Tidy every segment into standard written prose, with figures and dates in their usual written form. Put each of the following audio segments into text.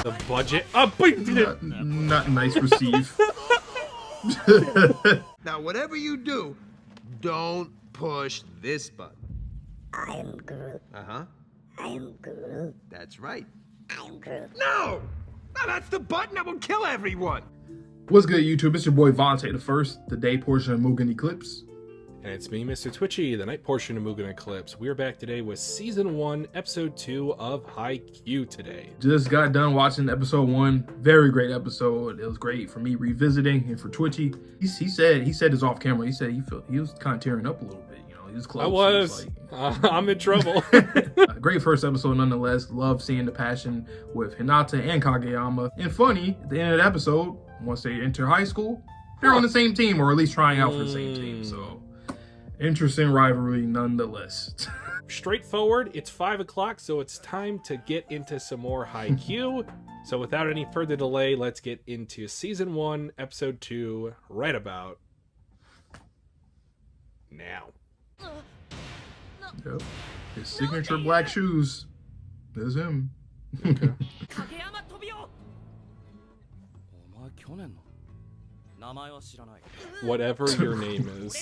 The budget. Not nice receive. Now, whatever you do, don't push this button. I am Groot. Uh-huh. I am Groot. That's right. I am Groot. No! No, that's the button that will kill everyone! What's good, YouTube? It's your boy Vontae the First, the day portion of Mugen Eclipse. And it's me, Mr. Twitchy, the night portion of Mugen Eclipse. We're back today with Season 1, Episode 2 of Haikyuu today. Just got done watching episode 1. Very great episode. It was great for me revisiting, and for Twitchy. He said this off camera. He said he was kind of tearing up a little bit. You know, he was close. I was. I'm in trouble. Great first episode nonetheless. Love seeing the passion with Hinata and Kageyama. And funny, at the end of the episode, once they enter high school, they're on the same team, or at least trying out for the same team. So interesting rivalry nonetheless. Straightforward, it's 5 o'clock, so it's time to get into some more Haikyuu. So without any further delay, let's get into Season 1, Episode 2, right about now. Yep. His signature black shoes. There's him. Okay. Whatever your name is.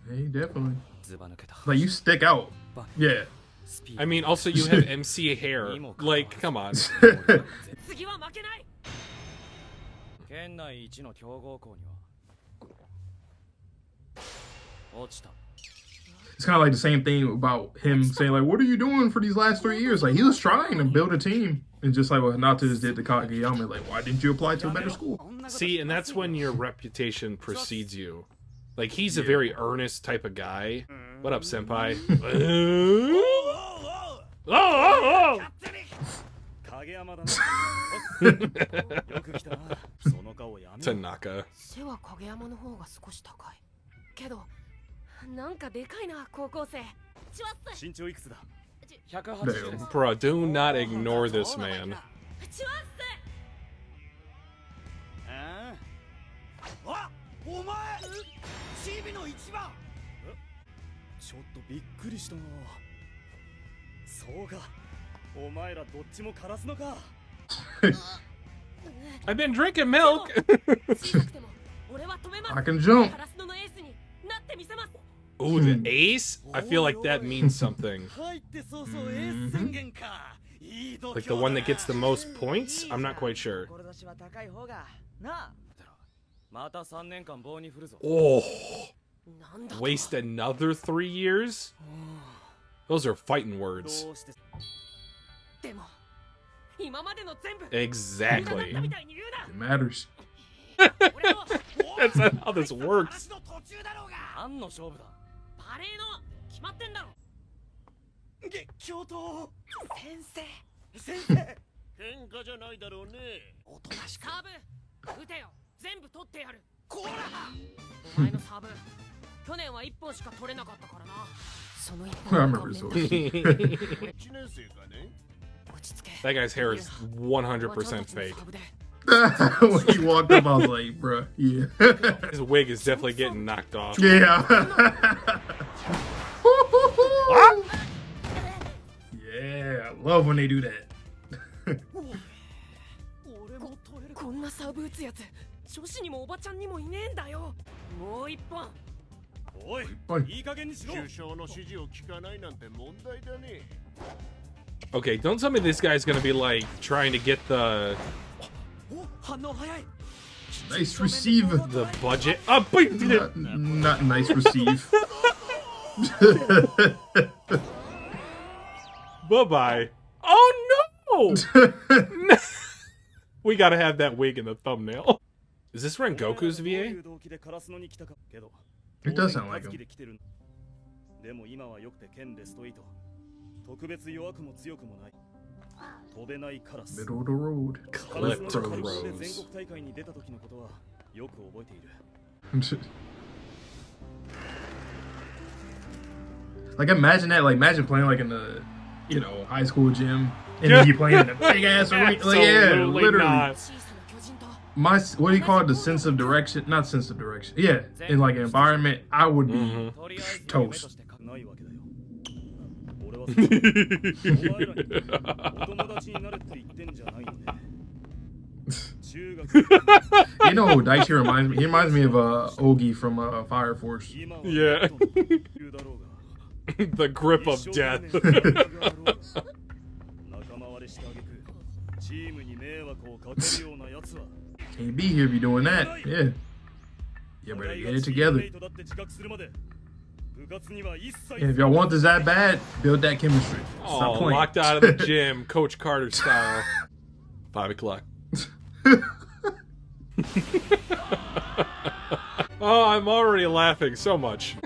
Hey, definitely. Like, you stick out. Yeah. I mean, also you have MC hair. Like, come on. It's kind of like the same thing about him saying, like, what are you doing for these last 3 years? Like, he was trying to build a team. And just like what Hinata just did to Kageyama, like, why didn't you apply to a better school? See, and that's when your reputation precedes you. Like, he's a very earnest type of guy. What up, senpai? Tanaka. Bro, do not ignore this man. I've been drinking milk. I can jump. Ooh, the ace? I feel like that means something. Like the one that gets the most points? I'm not quite sure. Oh, waste another 3 years? Those are fighting words. Exactly. It matters. That's not how this works. I remember his voice. That guy's hair is 100% fake. When he walked up, I was like, bruh, yeah. His wig is definitely getting knocked off. Yeah. Yeah, I love when they do that. Okay, don't tell me this guy's gonna be like trying to get the Nice receive. the budget. Not nice receive. Bye-bye. Oh no! We gotta have that wig in the thumbnail. Is this Rengoku's VA? It does sound like him. Middle of the road. Clipped rose. Like, imagine that. Like, imagine playing like in the, you know, high school gym, and then you playing in a big ass arena. Like, yeah, literally. Not. My, what do you call it? The sense of direction? Not sense of direction. Yeah, in like an environment, I would be toast. You know who Daichi reminds me? He reminds me of Ogi from Fire Force. Yeah. The grip of death. Can't be here if you're doing that. Yeah. You better get it together. And if y'all want this that bad, build that chemistry. Stop Oh, playing. locked out of the gym, Coach Carter style. 5 o'clock. Oh, I'm already laughing so much.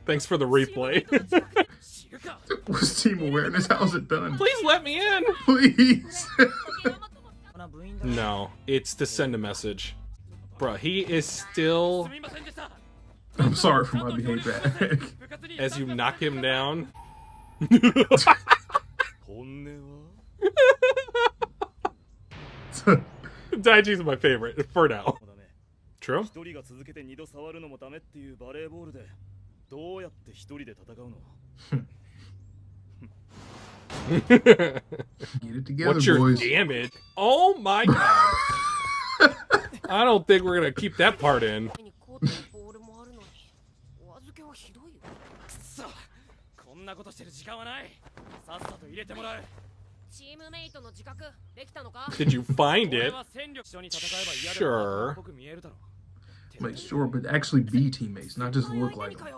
Thanks for the replay. What's team awareness? How's it done? Please let me in. Please. No, it's to send a message. Bruh, he is still, I'm sorry for my behavior. as you knock him down. Daiji's my favorite, for now. True? Get it together, What's your boys. damage? Oh my god. I don't think we're gonna keep that part in. Did you find it? Sure. Like, sure, but actually be teammates, not just look like them.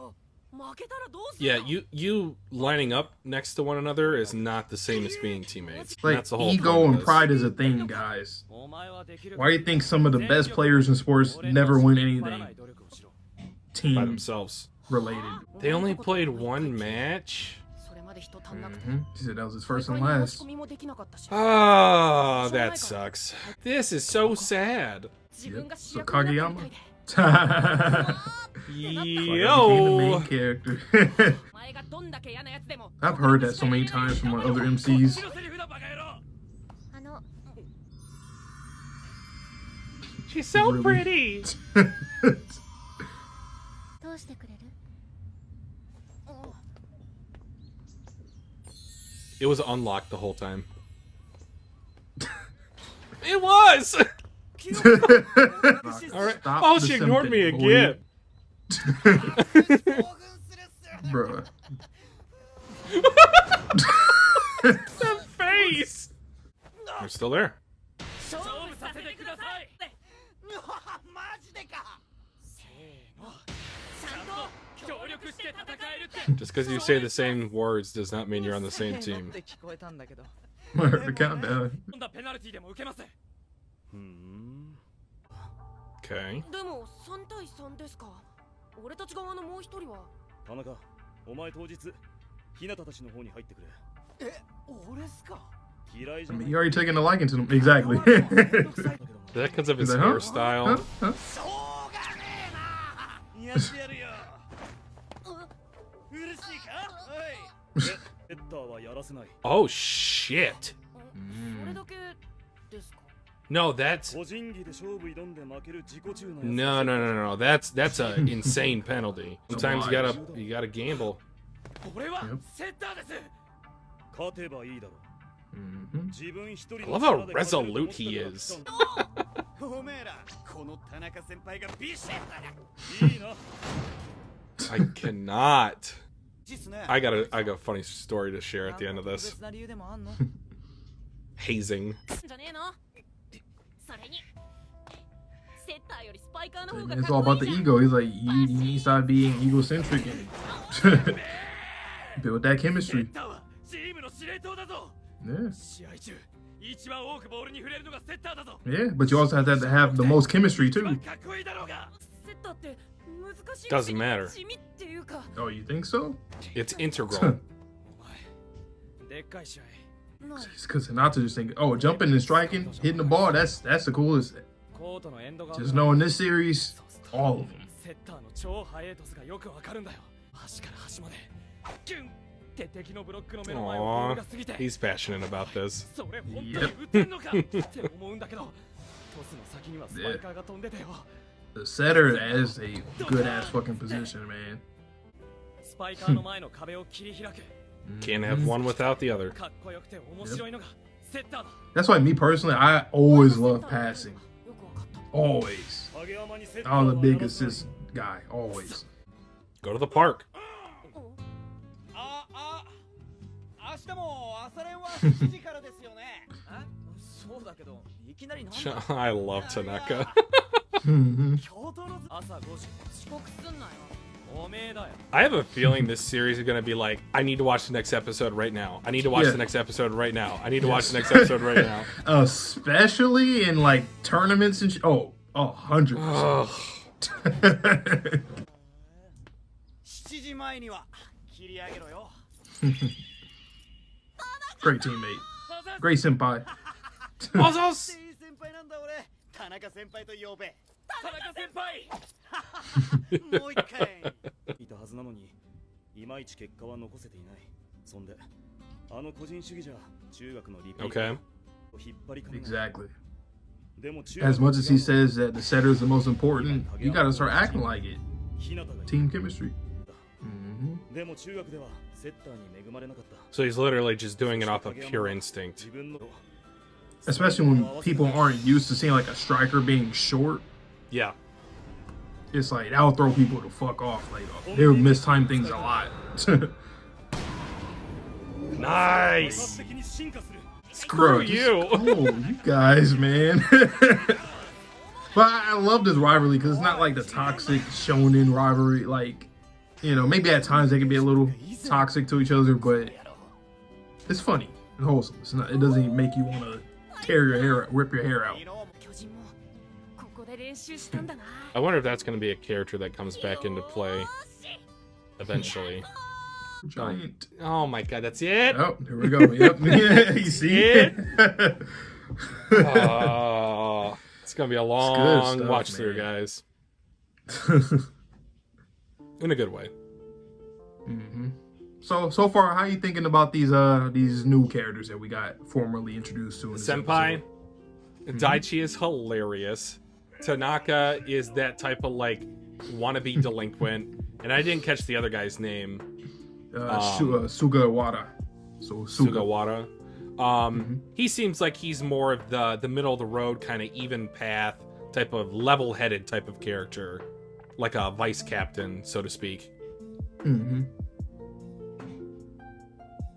Yeah, you lining up next to one another is not the same as being teammates. Like, That's the whole ego point of and this. pride is a thing, guys. Why do you think some of the best players in sports never win anything By team themselves. related? They only played one match? She said that was his first and last. Oh, that sucks. This is so sad. Yep. So Kageyama? Became the Yo! main character. I've heard that so many times from my other MCs. She's so Really? pretty. It was unlocked the whole time. It was! Alright. Stop Oh, the she ignored me simping, boy. again. Bruh. The face! You're still there. Just because you say the same words does not mean you're on the same team. I heard the countdown. Okay. でも3対3ですか。俺たち側のもう一人は。田中、お前当日、日向たちの方に入ってくれ。え、俺っすか。嫌いじ I ゃな mean, い。 you already taking a liking to them. Exactly. Is that because of his He's like, huh? hairstyle? Huh? しょうがねえな。やってやるよ。嬉しいか。おい。ヘッダーはやらせない。 Oh shit. それだけですか。 No, that's 個人技で勝負挑んで負ける自己中のやつ。 no, no, no, no. That's an insane penalty. Sometimes you gotta gamble. 俺はセッターです。勝てばいいだろう。 自分一人 I love how resolute he is. おめえらこの田中先輩がビシッだ。いいな。 I cannot. I got a funny story to share at the end of this. Hazing. じゃねえの。それに。セッターよりスパイカーの方が And it's all about the ego. He's like, you need to stop being egocentric and build that セ chemistry. ッターはチームの司令塔だぞ。 Yeah. 試合中一番多くボールに触れるのがセッターだぞ。 Yeah, but you also have to have the most chemistry 一番 too. かっこいいだろうが。セッターって難しい。 Doesn't matter. 地味っていうか。 Oh, you think so? It's integral. お前でっかい試合。 It's because Hinata just thinking, oh, jumping and striking, hitting the ball, that's the coolest. コートのエンドが Just know in this series, all of them. セッターの超ハイエートスがよくわかるんだよ。端から端まで。キュンって敵のブロックの目の前をボール Aww, が過ぎて。 he's passionate about this. それ本当に打てんのかって思うんだけど、トスの先にはスパイカーが飛んでてよ。 The setter is a good ass fucking position, man. スパイカーの前の壁を切り開く。Can't have one without the other. かっこよくて面白いのがセッターだ。 That's why me personally, I always love passing. Always. 影山にセッター I'm を the 選 big ばず assist guy. Always. Go to the park. 明日も朝練は7時からですよね。そうだけどいきなりなんだ。 I love Tanaka. 京都の朝5時遅刻すんなよ。おめえだよ。 I have a feeling this series is gonna be like, I need to watch the next episode right now. I need to watch Yeah. the next episode right now. I need to watch the next episode right now. Especially in like tournaments and 100%. Ugh. 7時前には切り上げろよ。 Great teammate. Great senpai. Bozos! いい先輩なんだ俺。田中先輩と呼べ。田中先輩。もう一回。いたはずなのに、いまいち結果は残せていない。そんで、あの個人主義じゃ中学のリピート Okay. を引っ張りかねない。 Exactly. でも中 As 学 much as he says that the setter is the most important, you gotta start acting like it. 日向が Team chemistry. でも中学ではセッターに恵まれなかった。 So he's literally just doing it off of pure instinct. 自分の Especially when people aren't used to seeing like a striker being short. Yeah. It's like that'll throw people the fuck off. Like they'll mistime things a lot. Nice! 的に進化する。 Screw Bro, you! oh, you guys, man. But I love this rivalry because it's not like the toxic shonen rivalry. Like, you know, maybe at times they can be a little toxic to each other, but it's funny and wholesome. It's not. It doesn't make you want to tear your hair, rip your hair out. 巨人もここで練習したんだな。 I wonder if that's gonna be a character that comes back into play eventually. Giant. Oh my god, that's it? Oh, here we go. Yep. Yeah, you see it. Oh, it's gonna be a long stuff, watch through, man. guys. In a good way. So far, how you thinking about these new characters that we got formally introduced to? In this Senpai, episode? Daichi is hilarious. Tanaka is that type of like wannabe delinquent, and I didn't catch the other guy's name. Sugawara. So Sugawara. He seems like he's more of the middle of the road kind of even path type of level-headed type of character, like a vice captain, so to speak.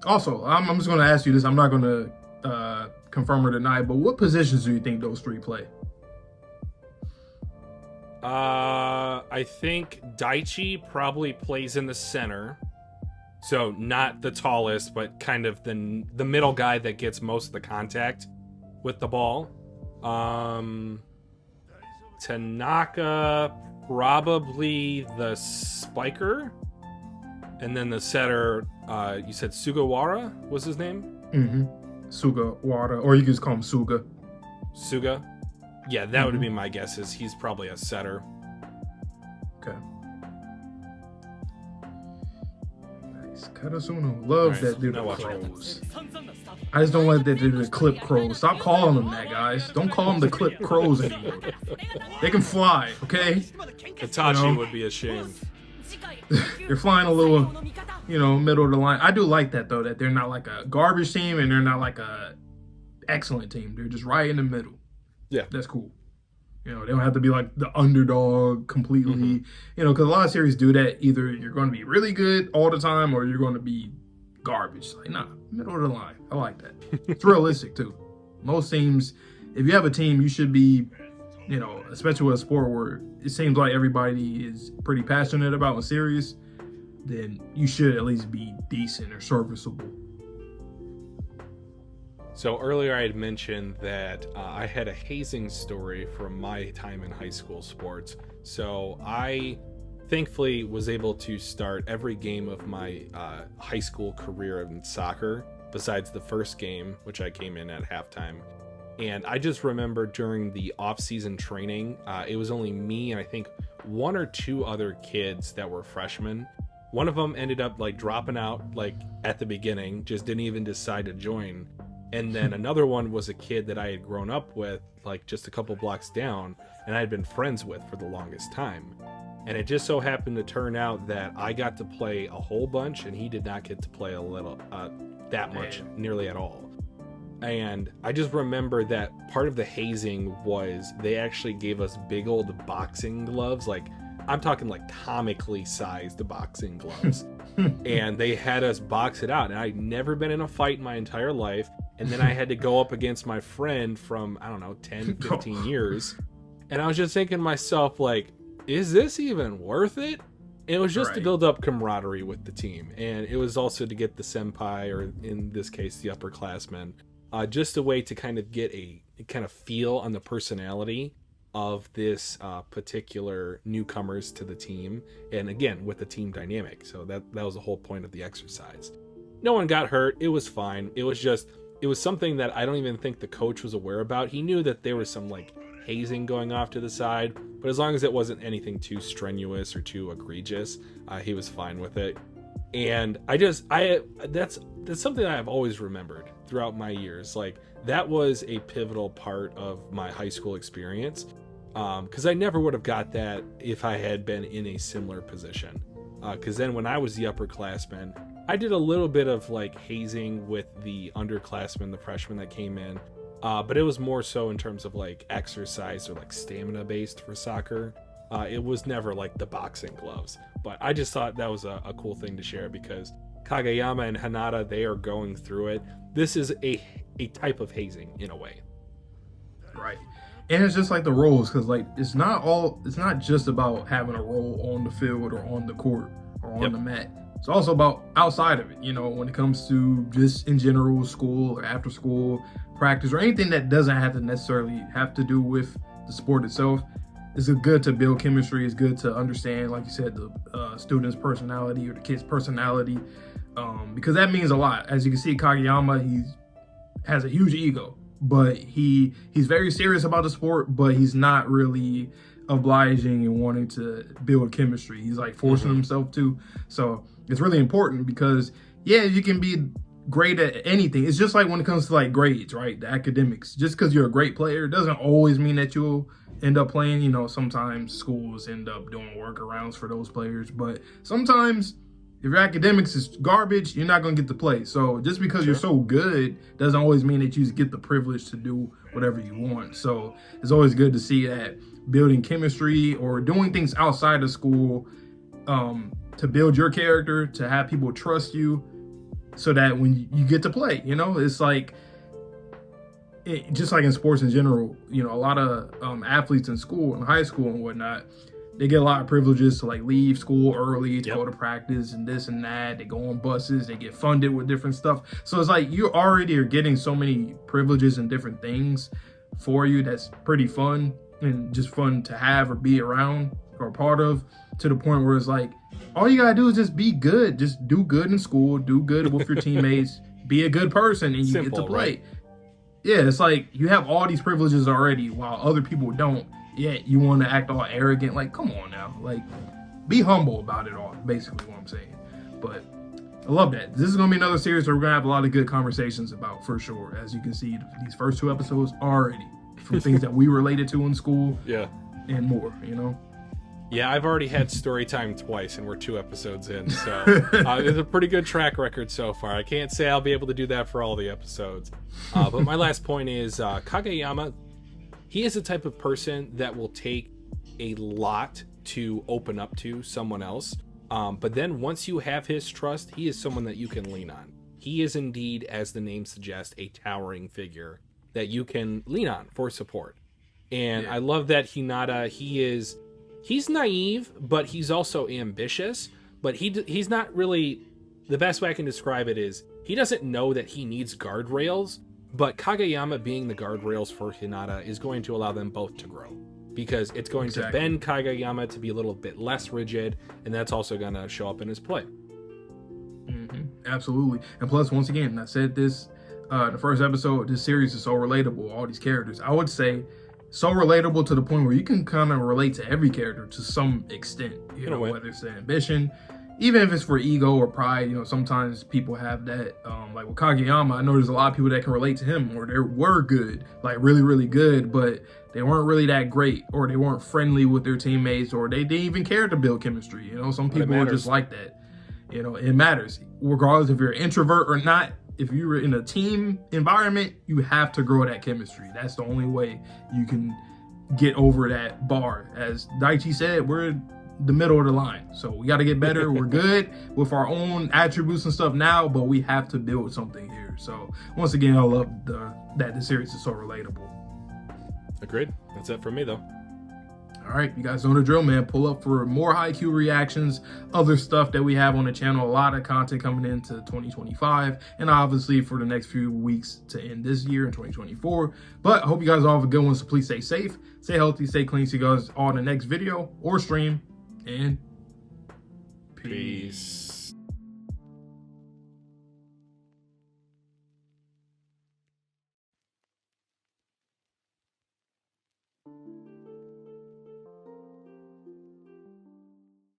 Also, I'm just going to ask you this. I'm not going to confirm or deny, but what positions do you think those three play? I think Daichi probably plays in the center. So not the tallest, but kind of the middle guy that gets most of the contact with the ball. Tanaka, probably the spiker. And then the setter, you said Sugawara was his name? Sugawara, or you can just call him Suga. Suga? Yeah, that would be my guess, is he's probably a setter. Okay. Nice. Karasuno. Love that they're the now watch it. crows. I just don't like that they're the clip crows. Stop calling them that, guys. Don't call them the clip crows anymore. They can fly, okay? Itachi would be ashamed. They're flying a little, middle of the line. I do like that, though, that they're not like a garbage team and they're not like a excellent team. They're just right in the middle. Yeah. That's cool. They don't have to be like the underdog completely. Because a lot of series do that. Either you're going to be really good all the time or you're going to be garbage. Like, nah, middle of the line. I like that. It's realistic, too. Most teams, if you have a team, you should be, especially with a sport where it seems like everybody is pretty passionate about a series, then you should at least be decent or serviceable. So earlier I had mentioned that I had a hazing story from my time in high school sports. So I thankfully was able to start every game of my high school career in soccer, besides the first game, which I came in at halftime. And I just remember during the off-season training, it was only me and I think one or two other kids that were freshmen. One of them ended up dropping out at the beginning, just didn't even decide to join. And then another one was a kid that I had grown up with, just a couple blocks down, and I had been friends with for the longest time. And it just so happened to turn out that I got to play a whole bunch and he did not get to play that much, nearly at all. And I just remember that part of the hazing was they actually gave us big old boxing gloves. Like, I'm talking like comically sized boxing gloves. And they had us box it out. And I'd never been in a fight in my entire life. And then I had to go up against my friend from, I don't know, 10, 15 years. And I was just thinking to myself, like, is this even worth it? It was just to build up camaraderie with the team. And it was also to get the senpai, or in this case, the upperclassmen, just a way to kind of get a kind of feel on the personality of this particular newcomers to the team. And again, with the team dynamic. So that was the whole point of the exercise. No one got hurt. It was fine. It was something that I don't even think the coach was aware about. He knew that there was some like hazing going off to the side, but as long as it wasn't anything too strenuous or too egregious, he was fine with it. And that's something I've always remembered throughout my years. Like, that was a pivotal part of my high school experience, because I never would have got that if I had been in a similar position. Because then when I was the upperclassman, I did a little bit of like hazing with the underclassmen, the freshmen that came in. But it was more so in terms of like exercise or like stamina based for soccer. It was never like the boxing gloves. But I just thought that was a cool thing to share, because Kageyama and Hinata, they are going through it. This is a type of hazing in a way. Right. And it's just like the roles, because like it's not just about having a role on the field or on the court or on the mat. It's also about outside of it, you know, when it comes to just in general school or after school practice or anything that doesn't have to necessarily have to do with the sport itself. It's good to build chemistry. It's good to understand, like you said, the student's personality or the kid's personality, because that means a lot. As you can see, Kageyama, he has a huge ego, but he's very serious about the sport, but he's not really obliging and wanting to build chemistry. He's like forcing himself to. So it's really important, because you can be great at anything. It's just like when it comes to like grades, right? The academics. Just because you're a great player doesn't always mean that you'll end up playing. You know, sometimes schools end up doing workarounds for those players, but sometimes if your academics is garbage, you're not going to get to play. So just because you're so good doesn't always mean that you get the privilege to do whatever you want. So it's always good to see that building chemistry or doing things outside of school to build your character, to have people trust you, so that when you get to play, you know, it's like, just like in sports in general, you know, a lot of athletes in school, in high school and whatnot, they get a lot of privileges to like leave school early to go to practice and this and that. They go on buses, they get funded with different stuff. So it's like you already are getting so many privileges and different things for you that's pretty fun and just fun to have or be around or part of, to the point where it's like, all you gotta do is just be good. Just do good in school, do good with your teammates, be a good person, and you get to play. Right? Yeah, it's like you have all these privileges already while other people don't, yet you want to act all arrogant. Like, come on now. Like, be humble about it all, basically what I'm saying. But I love that. This is going to be another series where we're going to have a lot of good conversations about, for sure. As you can see, these first 2 episodes already from things that we related to in school and more, you know? Yeah, I've already had story time twice, and we're 2 episodes in, so it's a pretty good track record so far. I can't say I'll be able to do that for all the episodes. But my last point is Kageyama, he is the type of person that will take a lot to open up to someone else. But then once you have his trust, he is someone that you can lean on. He is indeed, as the name suggests, a towering figure that you can lean on for support. And I love that Hinata, he's naive, but he's also ambitious. But he's not really, the best way I can describe it is, he doesn't know that he needs guardrails, but Kageyama being the guardrails for Hinata is going to allow them both to grow. Because it's going to bend Kageyama to be a little bit less rigid, and that's also going to show up in his play. Absolutely. And plus, once again, I said this, the first episode, this series is so relatable, all these characters. I would say so relatable to the point where you can kind of relate to every character to some extent, you know, whether it's the ambition, even if it's for ego or pride, you know, sometimes people have that. Like with Kageyama, I know there's a lot of people that can relate to him, or they were good, like really, really good, but they weren't really that great, or they weren't friendly with their teammates, or they didn't even care to build chemistry. You know, some people are just like that. You know, it matters. Regardless if you're an introvert or not, if you're in a team environment, you have to grow that chemistry. That's the only way you can get over that bar. As Daichi said, we're the middle of the line, so we got to get better. We're good with our own attributes and stuff now, but we have to build something here. So once again, I love that the series is so relatable. Agreed. That's it for me though. All right, you guys know the drill, man. Pull up for more Haikyuu reactions, other stuff that we have on the channel. A lot of content coming into 2025, and obviously for the next few weeks to end this year in 2024. But I hope you guys all have a good one, so please stay safe, stay healthy, stay clean. See you guys all in the next video or stream, and peace.